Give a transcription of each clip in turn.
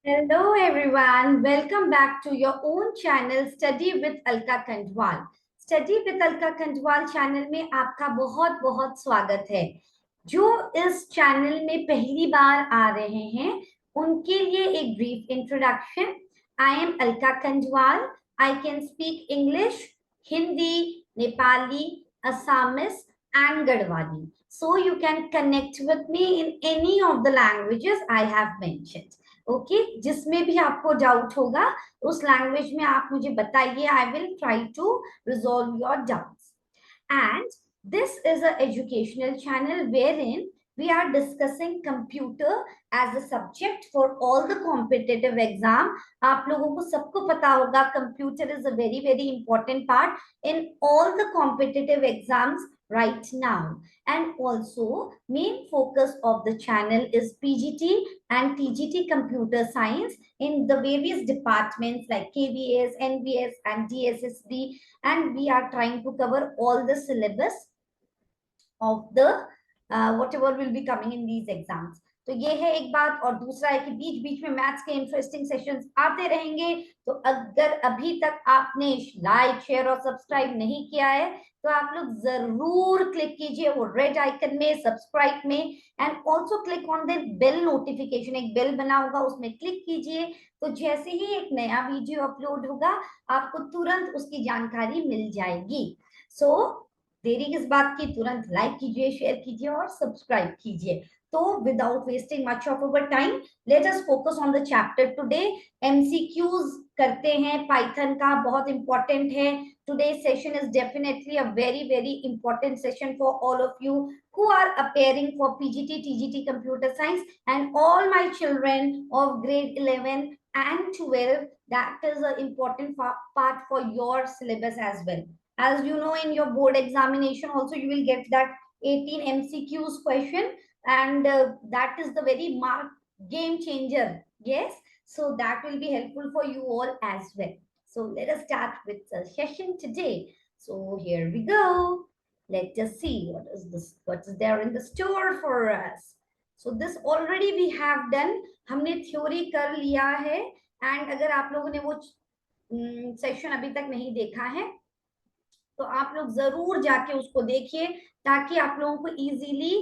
Hello everyone, welcome back to your own channel Study with Alka Kandwal. Study with Alka Kandwal channel में आपका बहुत बहुत स्वागत है। जो इस चैनल में पहली बार आ रहे हैं उनके लिए एक brief introduction. I am Alka Kandwal. I can speak English, Hindi, Nepali, Assamese and Gadwali. So you can connect with me in any of the languages I have mentioned. Okay जिसमें भी आपको डाउट होगा उस लैंग्वेज में आप मुझे बताइए। I will try to resolve your doubts and this is a educational channel wherein we are discussing computer as a subject for all the competitive exam. आप लोगों को सबको पता होगा computer is a very very important part in all the competitive exams right now. And also main focus of the channel is PGT and TGT computer science in the various departments like KVS, NVS and DSSD, and we are trying to cover all the syllabus of the whatever will be coming in these exams. तो ये है एक बात। और दूसरा है कि बीच बीच में मैथ्स के इंटरेस्टिंग सेशंस आते रहेंगे। तो अगर अभी तक आपने लाइक शेयर और सब्सक्राइब नहीं किया है तो आप लोग जरूर क्लिक कीजिए वो रेड आइकन में सब्सक्राइब में, and also click on the bell notification. एक बेल बना होगा उसमें क्लिक कीजिए, तो जैसे ही एक नया वीडियो अपलोड होगा आपको तुरंत उसकी जानकारी मिल जाएगी। सो देरी किस बात की, तुरंत लाइक कीजिए, शेयर कीजिए और सब्सक्राइब कीजिए। तो without wasting much of our time let us focus on the chapter today. MCQs करते हैं, पाइथन का बहुत इंपॉर्टेंट है। today's session is definitely a very very important session for all of you who are appearing for PGT TGT computer science and all my children of grade 11 and 12. That is an important part for your syllabus as well. As you know, in your board examination also you will get that 18 MCQs question, and that is the very mark game changer. Yes, so that will be helpful for you all as well. So let us start with the session today. So here we go. Let's just see what is there in the store for us. So this already we have done. हमने theory कर लिया है, and अगर आप लोगों ने वो session अभी तक नहीं देखा है तो आप लोग जरूर जाके उसको देखिए ताकि आप लोगों को इजीली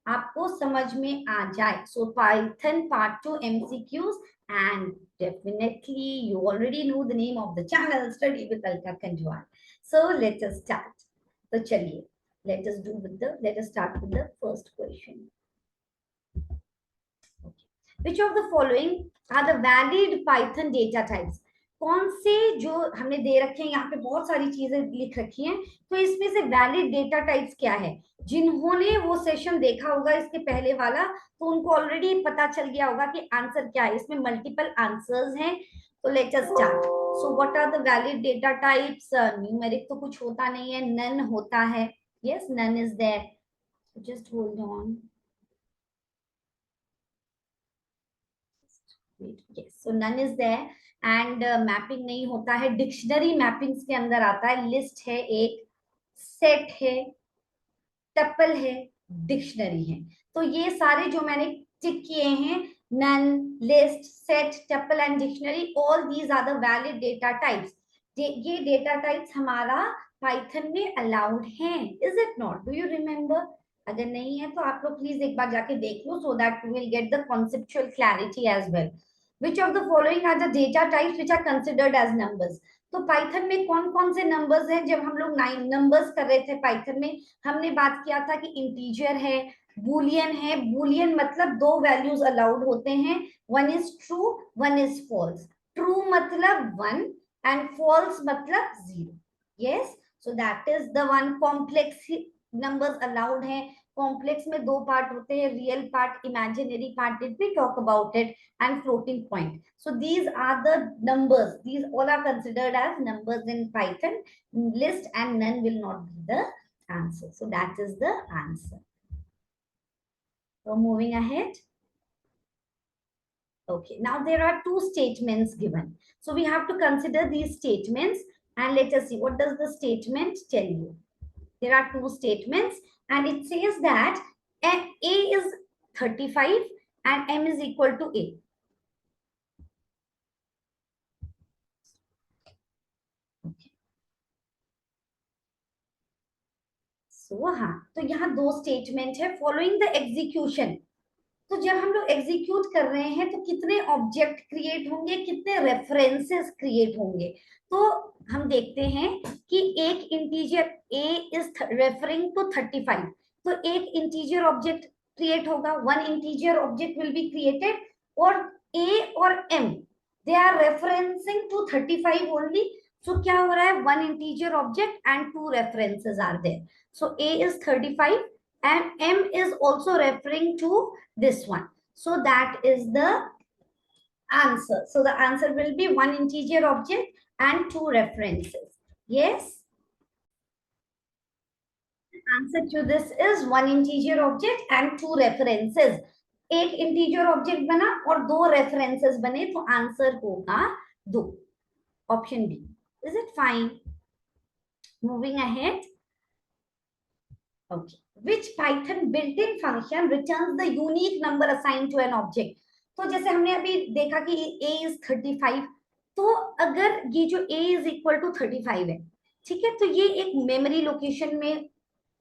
आपको समझ में आ जाए। सो Python part 2 MCQs, and definitely you already know the name of the channel Study with Alka Kanjwal. So let us start. तो चलिए let us start with the first question. Which of the following are the valid Python data types? कौन से जो हमने दे रखे हैं, यहाँ पे बहुत सारी चीजें लिख रखी हैं, तो इसमें से वैलिड डेटा टाइप्स क्या है? जिन्होंने वो सेशन देखा होगा इसके पहले वाला तो उनको ऑलरेडी पता चल गया होगा कि आंसर क्या है। इसमें मल्टीपल आंसर्स हैं। तो let us start. So what are the valid data types? Numeric तो कुछ होता नहीं है, नन होता है। Yes, none is there. Just hold on. yes, so none is there and mapping नहीं होता है। डिक्शनरी मैपिंग्स के अंदर आता है। लिस्ट है, एक सेट है, टपल है, डिक्शनरी है। तो ये सारे जो मैंने टिक किए हैं, none, list, set, tuple and dictionary, all these are the valid data types. ये डेटा टाइप्स हमारा पाइथन में अलाउड हैं। Is it not? Do you remember? अगर नहीं है तो आप लोग प्लीज एक बार जाके देख लो so that you will get the conceptual clarity as well. Which of the following are the data types which are considered as numbers? तो पाइथन में कौन कौन से नंबर्स हैं? जब हम लोग 9 नंबर्स कर रहे थे पाइथन में, हमने बात किया था कि इंटीजर है, बूलियन है। बूलियन मतलब दो वैल्यूज अलाउड होते हैं, one is true, one is false. True मतलब 1 एंड फॉल्स मतलब 0। Yes, so that is the one. Complex numbers allowed हैं। कॉम्प्लेक्स में दो पार्ट होते हैं, real part, imaginary part, did we talk about it, and floating point. So these are the numbers. These all are considered as numbers in Python. List and none will not be the answer. So that is the answer. So moving ahead. Okay, now there are two statements given. So we have to consider these statements and let us see what does the statement tell you. There are two statements and it says that A is 35 and M is equal to A. हाँ, तो यहाँ दो statement है following the execution. तो जब हम लोग execute कर रहे हैं तो कितने ऑब्जेक्ट क्रिएट होंगे, कितने रेफरेंसेस क्रिएट होंगे। तो हम देखते हैं कि एक integer a is referring to 35, तो एक इंटीजर ऑब्जेक्ट क्रिएट होगा, one integer object will be created, और a और m they are referencing to 35 only. So क्या हो रहा है, one integer object and two references are there. सो a is 35 and m is also referring to this one. So that is the answer. So the answer will be one integer object and two references. Yes. Answer to this is one integer object and two references. एक integer object बना और दो references बने, तो answer होगा दो, option B. Is it fine? Moving ahead. Okay. Which Python built-in function returns the unique number assigned to an object? तो जैसे हमने अभी देखा कि a is 35, तो अगर ये जो a is equal to 35 है, ठीक है, तो ये एक मेमोरी लोकेशन में,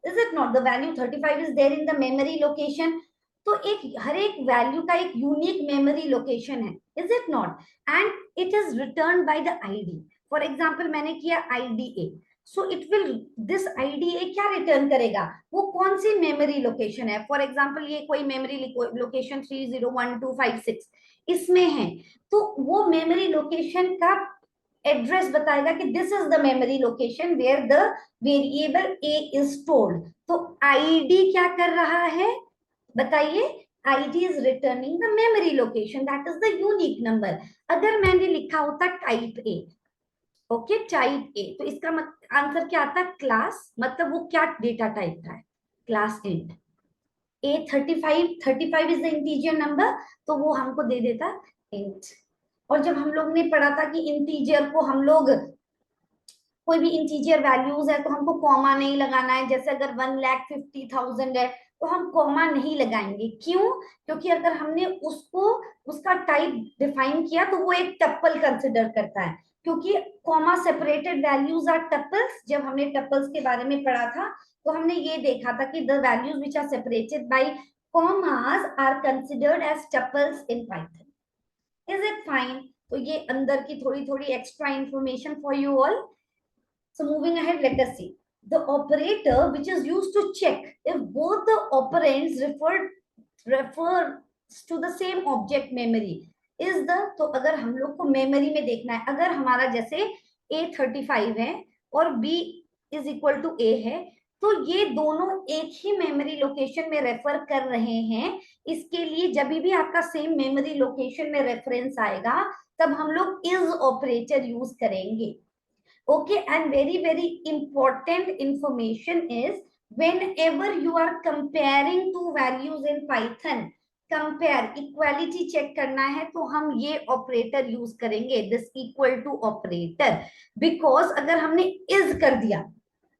is it not, the value 35 is there in the memory location. तो एक हर एक वैल्यू का एक यूनिक मेमोरी लोकेशन है, is it not, and it is return by the ID. For example मैंने किया ID, so it will, this ID क्या रिटर्न करेगा, वो कौन सी मेमोरी लोकेशन है। फॉर एग्जांपल ये कोई मेमोरी लोकेशन 301256 इसमें है, तो वो मेमोरी लोकेशन का एड्रेस बताएगा कि this is the memory location where the variable a is stored. तो आईडी क्या कर रहा है, बताइए, ID is returning the memory location, that is the unique number. अगर मैंने लिखा होता type A, okay, type A, तो इसका आंसर क्या आता है, क्लास, मतलब वो क्या डेटा टाइप का है, class int. A 35 is the integer number, तो वो हमको दे देता इंट। और जब हम लोग ने पढ़ा था कि इंटीजर को हम लोग, कोई भी इंटीजर वैल्यूज है तो हमको कॉमा नहीं लगाना है, जैसे अगर 1,50,000 है तो हम कॉमा नहीं लगाएंगे। क्यों? क्योंकि अगर हमने उसको, उसका टाइप डिफाइन किया तो वो एक टप्पल कंसिडर करता है, क्योंकि comma separated values are tuples. जब हमने टप्पल्स के बारे में पढ़ा था तो हमने ये देखा था कि the values which are separated by commas are considered as tuples in Python. Is it fine? तो ये अंदर की थोड़ी थोड़ी extra information for you all. So moving ahead, let us see. The operator which is used to check if both the operands refers to the same object memory is the, तो अगर हम लोग को मेमोरी में देखना है, अगर हमारा जैसे a 35 है और b is equal to a है, तो ये दोनों एक ही मेमोरी लोकेशन में रेफर कर रहे हैं। इसके लिए जब भी आपका सेम मेमोरी लोकेशन में रेफरेंस आएगा तब हम लोग इज ऑपरेटर यूज करेंगे। Okay, and very important information is whenever you are comparing two values in Python, compare, equality check करना है तो हम ये ऑपरेटर यूज करेंगे, this equal to operator, because अगर हमने is कर दिया,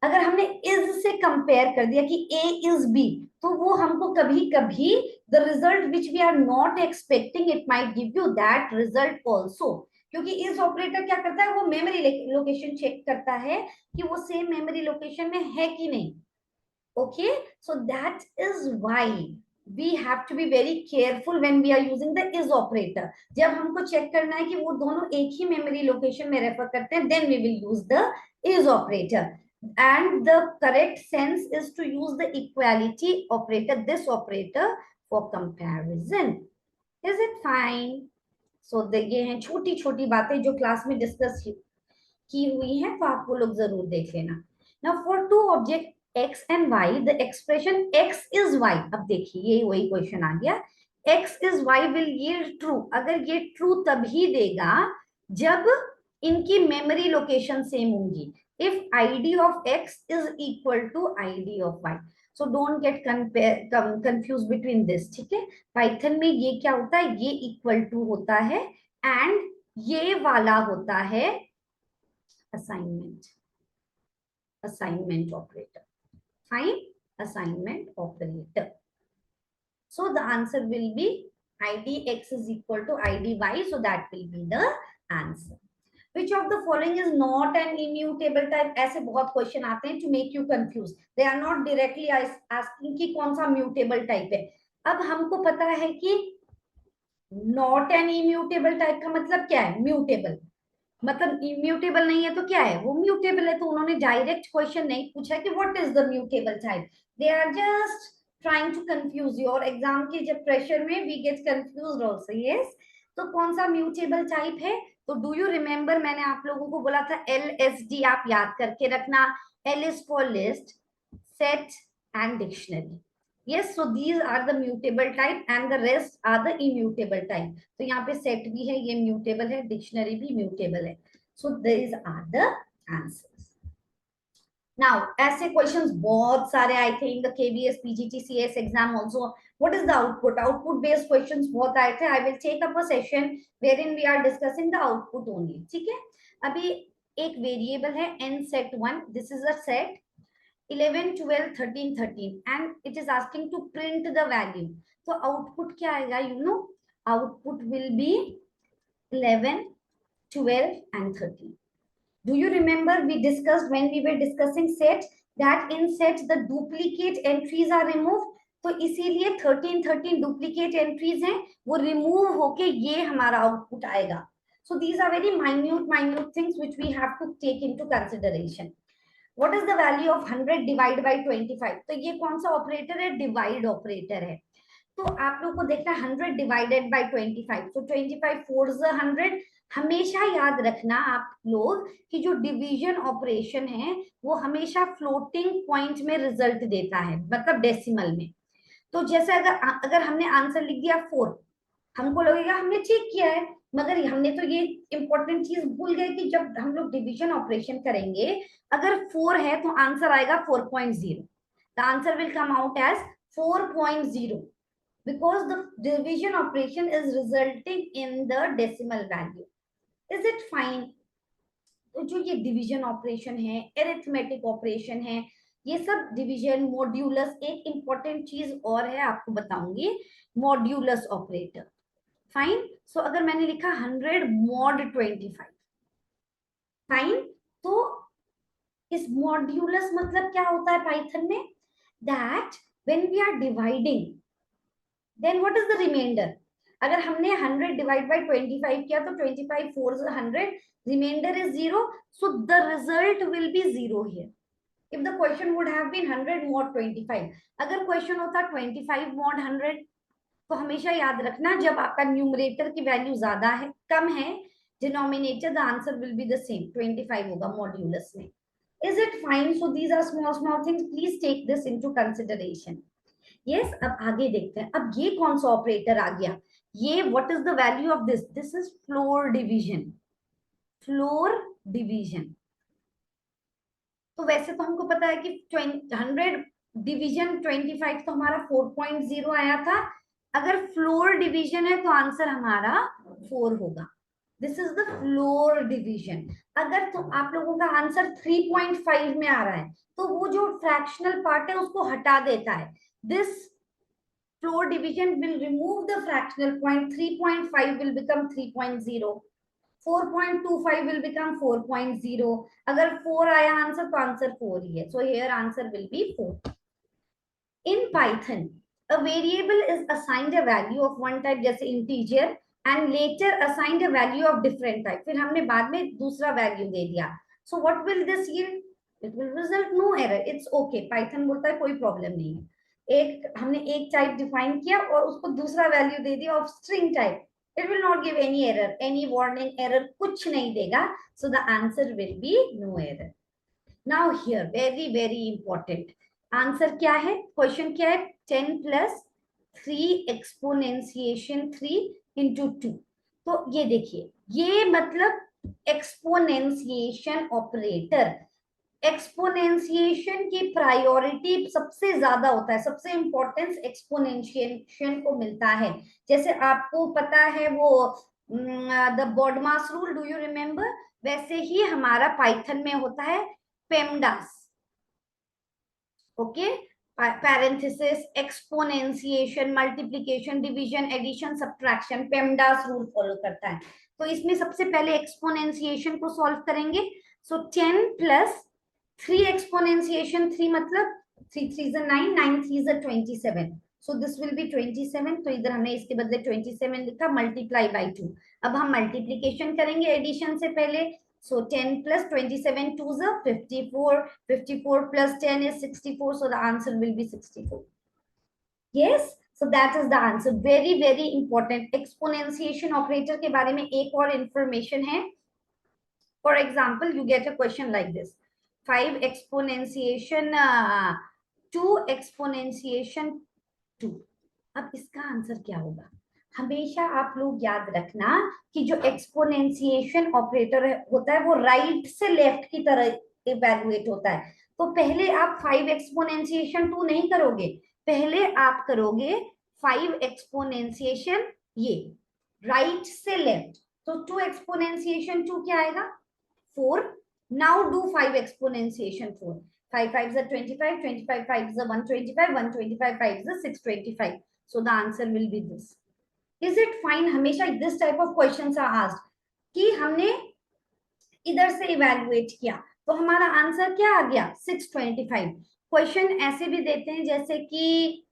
अगर हमने is से कंपेयर कर दिया कि a is b, तो वो हमको कभी कभी the result which we are not expecting, it might give you that result also, क्योंकि इस ऑपरेटर क्या करता है, वो मेमोरी लोकेशन चेक करता है कि वो सेम मेमोरी लोकेशन में है कि नहीं। Okay, so that is why we have to be very careful when we are using the is operator. जब हमको चेक करना है कि वो दोनों एक ही मेमोरी लोकेशन में रेफर करते हैं, then we will use the is operator, and the correct sense is to use the equality operator, this operator, for comparison. Is it fine? सो ये हैं छोटी छोटी बातें जो क्लास में डिस्कस की हुई हैं, तो आप वो लोग जरूर देख लेना। Now for two object x and y, the expression x is y, अब देखिए ये वही क्वेश्चन आ गया, x is y will yield true। अगर ये ट्रू तभी देगा जब इनकी मेमोरी लोकेशन सेम होंगी, if id of x is equal to id of y। So don't get confuse between this, ठीक है। पाइथन में ये क्या होता है, ये इक्वल टू होता है एंड ये वाला होता है assignment, assignment operator, fine, assignment operator. So the answer will B id x is equal to id y, so that will be the answer. Which of the following is not an immutable type? ऐसे बहुत question आते हैं to make you confused. They are not directly asking कि कौन सा mutable type है. अब हमको पता है कि not an immutable type का मतलब क्या है? Mutable. मतलब इम्यूटेबल नहीं है तो क्या है? वो म्यूटेबल है. तो उन्होंने डायरेक्ट क्वेश्चन नहीं पूछा कि what is the mutable type. They are just trying to confuse you. और एग्जाम के जब प्रेशर में we get confused also. Yes. तो कौन सा म्यूटेबल टाइप है? तो डू यू रिमेम्बर मैंने आप लोगों को बोला था LSD आप याद करके रखना. L is for list, set and dictionary. Yes, so these are the mutable type and the rest are the immutable type. तो यहाँ पे set भी है, ये mutable है, dictionary भी mutable है. So these are the answers. Now ऐसे questions बहुत सारे आए थे in the KBS PGT CS exam also. What is the output? Output based questions बहुत आए थे. I will take up a session wherein we are discussing the output only. ठीक है. अभी एक variable है n set 1. This is a set 11, 12, 13, 13 and it is asking to print the value. So output क्या आएगा? You know, output will be 11, 12 and 13. Do you remember we discussed when we were discussing set that in set the duplicate entries are removed. तो इसीलिए 13, 13 duplicate entries हैं, वो remove होके ये हमारा output आएगा. So these are very minute things which we have to take into consideration. What is the value of 100 divided by 25? तो ये कौन सा ऑपरेटर है? डिवाइड ऑपरेटर है. तो आप लोग को देखना 100 डिवाइडेड बाय 25. तो 25 4 100. हमेशा याद रखना आप लोग कि जो डिवीजन ऑपरेशन है वो हमेशा फ्लोटिंग पॉइंट में रिजल्ट देता है, मतलब डेसिमल में. तो जैसे अगर हमने आंसर लिख दिया 4, हमको लगेगा हमने ठीक किया है, मगर हमने तो ये इंपॉर्टेंट चीज भूल गए कि जब हम लोग डिवीजन ऑपरेशन करेंगे अगर 4 है तो आंसर आएगा 4.0. The answer will come out as 4.0 because the division operation is resulting in the decimal value. Is it fine? तो जो ये डिवीजन ऑपरेशन है, एरिथमेटिक ऑपरेशन है, ये सब डिवीजन, मॉड्यूलस. एक इंपॉर्टेंट चीज और है आपको बताऊंगी, मॉड्यूलस ऑपरेटर. फाइन. सो अगर मैंने लिखा 100 mod 25. फाइन. तो इस मॉड्यूलस मतलब क्या होता है पाइथन में? That when we are dividing then what is the reminder. अगर हमने 100 डिवाइड बाय 25 किया तो 25 4 100, reminder is 0. So the result will be 0 here. if the question would have been 100 mod 25, अगर क्वेश्चन होता 25 mod 100, तो हमेशा याद रखना जब आपका न्यूमरेटर की वैल्यू ज्यादा है, कम है, denominator the answer will be the same, 25 होगा मॉड्यूलस में. Is it fine? So these are small small things, please take this into consideration. Yes. अब आगे देखते हैं. अब ये कौन सा ऑपरेटर आ गया? ये what is the value of this? This is floor division. Floor division. तो वैसे तो हमको पता है कि 100 डिवीजन 25 तो हमारा 4.0 आया था. अगर फ्लोर डिवीजन है तो आंसर हमारा 4 होगा. This is the floor division. अगर तो आप लोगों का आंसर 3.5 में आ रहा है तो वो जो फ्रैक्शनल पार्ट है उसको हटा देता है. This floor division will remove the fractional point. 3.5 will become 3.0. 4.25 will become 4.0. अगर 4 आया आंसर तो आंसर 4 ही है. So here answer will be 4. In Python, a variable is assigned a value of one type जैसे integer and later assigned a value of different type. फिर हमने बाद में दूसरा value दे दिया. So what will this yield? It will result no error. It's okay. Python बोलता है कोई problem नहीं है. हमने एक टाइप डिफाइन किया और उसको दूसरा वैल्यू दे दिया of string type. It will not give any error, any warning error, कुछ नहीं देगा. So the answer will be no error. Now here very important. Answer क्या है? Question क्या है? 10 plus 3 exponentiation 3 into 2. तो ये देखिए, ये मतलब एक्सपोनेंशिएशन ऑपरेटर. एक्सपोनेंशिएशन की प्रायोरिटी सबसे ज्यादा होता है, सबसे इंपॉर्टेंस एक्सपोनेंशिएशन को मिलता है. जैसे आपको पता है वो the BODMAS rule, do you remember? वैसे ही हमारा पाइथन में होता है PEMDAS. Okay, parenthesis, exponentiation, multiplication, division, addition, subtraction, PEMDAS rule follow करता है। तो इसमें सबसे पहले एक्सपोनेंशिएशन को सॉल्व करेंगे। सो 10 प्लस 3 एक्सपोनेंशिएशन, 3 मतलब 3 3 is 9, 9 3 is 27, so this will be 27। तो इधर हमने इसके बदले 27 लिखा, मल्टीप्लाई बाय 2। अब हम मल्टीप्लिकेशन करेंगे एडिशन से पहले। So 10 plus 27 2s are 54. 54 plus 10 is 64. So the answer will be 64. Yes. So that is the answer. Very very important. Exponentiation operator के बारे में एक और information है. For example, you get a question like this: 5 exponentiation 2 exponentiation 2. अब इसका answer क्या होगा? हमेशा आप लोग याद रखना कि जो एक्सपोनेंशिएशन ऑपरेटर होता है वो राइट से लेफ्ट की तरह इवैल्यूएट होता है। तो पहले आप 5 एक्सपोनेंशिएशन 2 नहीं करोगे, पहले आप करोगे 5 एक्सपोनेंशिएशन ये राइट से लेफ्ट। तो 2 एक्सपोनेंशिएशन 2 क्या आएगा? 4. Now do 5 exponentiation 4. 5 5s are 25, 25 5s are 125, 125 5s are 625. So the answer will be this. Is it fine? हमेशा this type of questions are asked कि हमने इधर से इवैल्यूएट किया तो हमारा आंसर क्या आ गया? 625। क्वेश्चन ऐसे भी देते हैं जैसे कि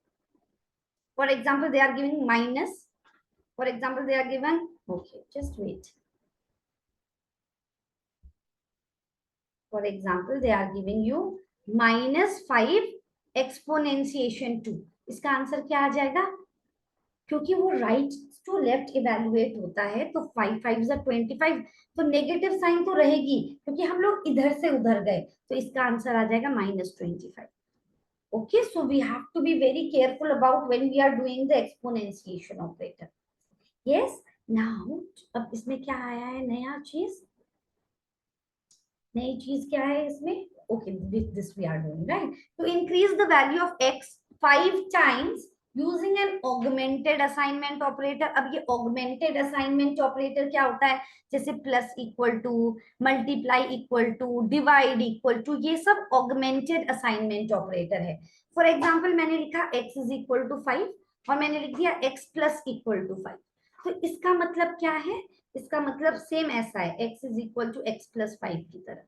for example they are giving minus, for example they are given, okay just wait, for example they are giving you -5 exponentiation 2। इसका आंसर क्या आ जाएगा? क्योंकि वो राइट टू लेफ्ट इवैल्यूएट होता है तो 5 5s are 25, तो नेगेटिव साइन तो रहेगी क्योंकि हम लोग इधर से उधर गए, तो इसका आंसर आ जाएगा -25। Okay, so we have to be very careful about when we are doing the exponentiation operator. Yes, now अब इसमें क्या आया है नया चीज? नई चीज क्या है इसमें? Okay, with this we are doing right, to increase the value of x 5 times using an augmented assignment operator. अब ये ऑगमेंटेड असाइनमेंट ऑपरेटर क्या होता है? जैसे plus equal to, multiply equal to, divide equal to, ये सब augmented assignment operator है। For example मैंने लिखा x इज इक्वल टू 5 और मैंने लिख दिया x प्लस इक्वल टू 5, तो इसका मतलब क्या है? इसका मतलब सेम ऐसा है, x is equal to x plus 5 की तरह।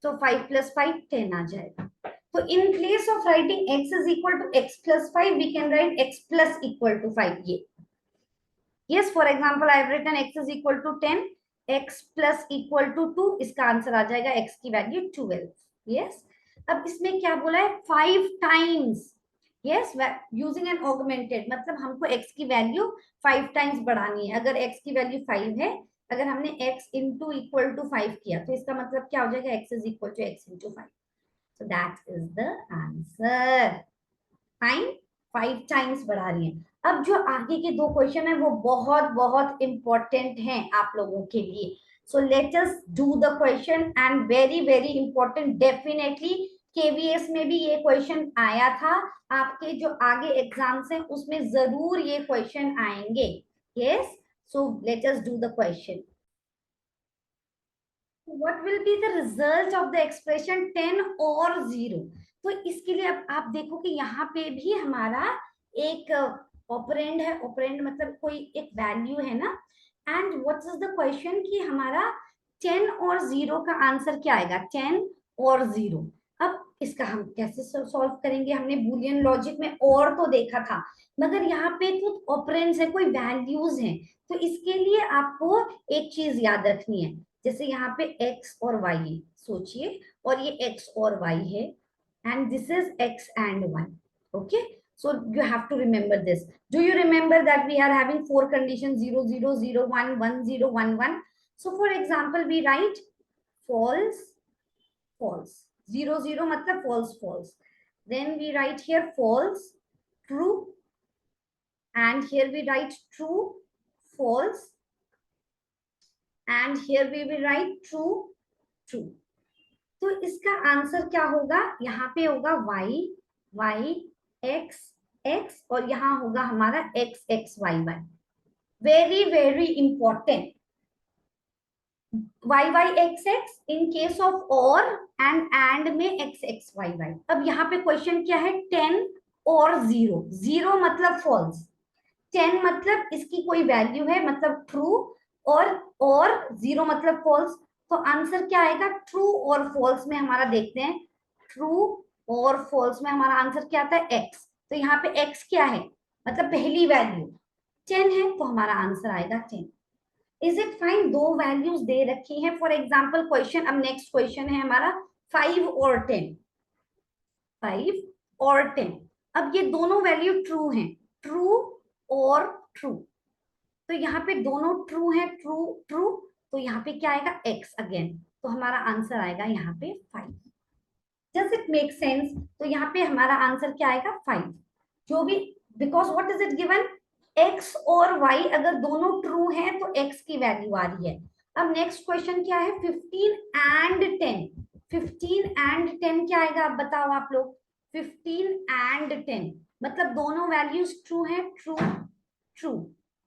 तो 5 प्लस 5 10 आ जाएगा। तो in place of writing x is equal to x plus 5 we can write x plus equal to 5। ये yes, for example I have written x is equal to 10, x plus equal to 2, इसका answer आ जाएगा x की value 12। Yes, अब इसमें क्या बोला है? 5 times. Yes, using an augmented मतलब हमको x की वैल्यू 5 टाइम्स बढ़ानी है। अगर x की वैल्यू 5 है, अगर हमने x इंटू इक्वल टू 5 किया तो इसका मतलब क्या हो जाएगा? x is equal to x into 5। So that is the answer. Fine, 5 times बढ़ा रही है। अब जो आगे के दो क्वेश्चन है वो बहुत बहुत इंपॉर्टेंट हैं आप लोगों के लिए। So let us do the question and very very important, definitely KVS में भी ये क्वेश्चन आया था, आपके जो आगे एग्जाम्स हैं उसमें जरूर ये क्वेश्चन आएंगे। Yes, so let us do the question. What will be the result of the expression 10 और 0? तो इसके लिए अब आप देखो कि यहाँ पे भी हमारा एक ऑपरेंड है, ऑपरेंड मतलब कोई एक वैल्यू है ना, and what is the question कि हमारा 10 और 0 का आंसर क्या आएगा? 10 और 0। अब इसका हम कैसे सॉल्व करेंगे? हमने बूलियन लॉजिक में और तो देखा था, मगर यहाँ पे कुछ ऑपरेंड्स है, कोई वैल्यूज हैं, तो इसके लिए आपको एक चीज याद रखनी है। जैसे यहाँ पे x और y है, सोचिए, और ये x और y है, and this is x and y. Okay, so you have to remember this. Do you remember that we are having 4 conditions: 0 0 0 1 1 0 1 1? So for example we write false false, 0 0 मतलब false false, then we write here false true, and here we write true false, and here we will write true true. तो इसका answer क्या होगा? यहाँ पे होगा y y x x और यहाँ होगा हमारा x x y y। Very very important, y y x x in case of और एंड में x x y y। अब यहाँ पे क्वेश्चन क्या है? 10 और 0, 0 मतलब फॉल्स, 10 मतलब इसकी कोई वैल्यू है मतलब ट्रू, और 0 मतलब फॉल्स। तो आंसर क्या आएगा? ट्रू और फॉल्स में हमारा देखते हैं, ट्रू और फॉल्स में हमारा आंसर क्या आता है? एक्स। तो यहाँ पे एक्स क्या है? मतलब पहली वैल्यू 10 है, तो हमारा आंसर आएगा 10। Is it fine? दो वैल्यूज दे रखी हैं फॉर एग्जाम्पल क्वेश्चन। अब नेक्स्ट क्वेश्चन है हमारा 5 और 10, 5 और 10। अब ये दोनों वैल्यू ट्रू हैं, ट्रू और ट्रू, तो यहाँ पे दोनों ट्रू है, ट्रू ट्रू, तो यहाँ पे क्या आएगा? एक्स अगेन, तो हमारा आंसर आएगा यहाँ पे 5। Does it make sense? तो यहाँ पे हमारा आंसर क्या आएगा? 5। जो भी, because what is it given? X और वाई अगर दोनों ट्रू हैं तो एक्स की वैल्यू आ रही है। अब नेक्स्ट क्वेश्चन क्या है? 15 एंड 10, 15 एंड 10 क्या आएगा? अब बताओ आप लोग। 15 एंड 10 मतलब दोनों वैल्यूज ट्रू हैं, true true,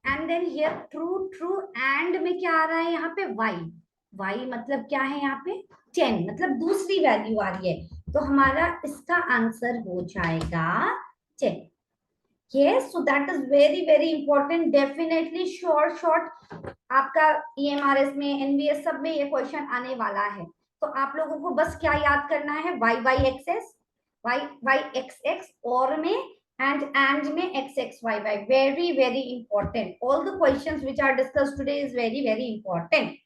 and then here true true, and में क्या आ रहा है यहाँ पे? वाई, वाई मतलब क्या है यहाँ पे? 10, मतलब दूसरी वैल्यू आ रही है, तो हमारा इसका आंसर हो जाएगा 10। yes, so that is very very important, definitely short आपका EMRS में, NVS सब में ये क्वेश्चन आने वाला है। तो आप लोगों को बस क्या याद करना है? Y Y X S, Y Y X X, और में and में X X Y Y, very very important, all the questions which are discussed today is very very important।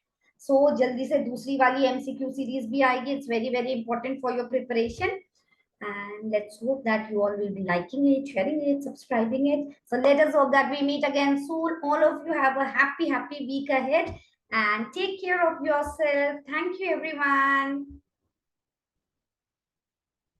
so जल्दी से दूसरी वाली MCQ सीरीज भी आएगी, it's very very important for your preparation, and let's hope that you all will be liking it, sharing it, subscribing it. So let us hope that we meet again soon. All of you have a happy week ahead, and take care of yourself. Thank you everyone.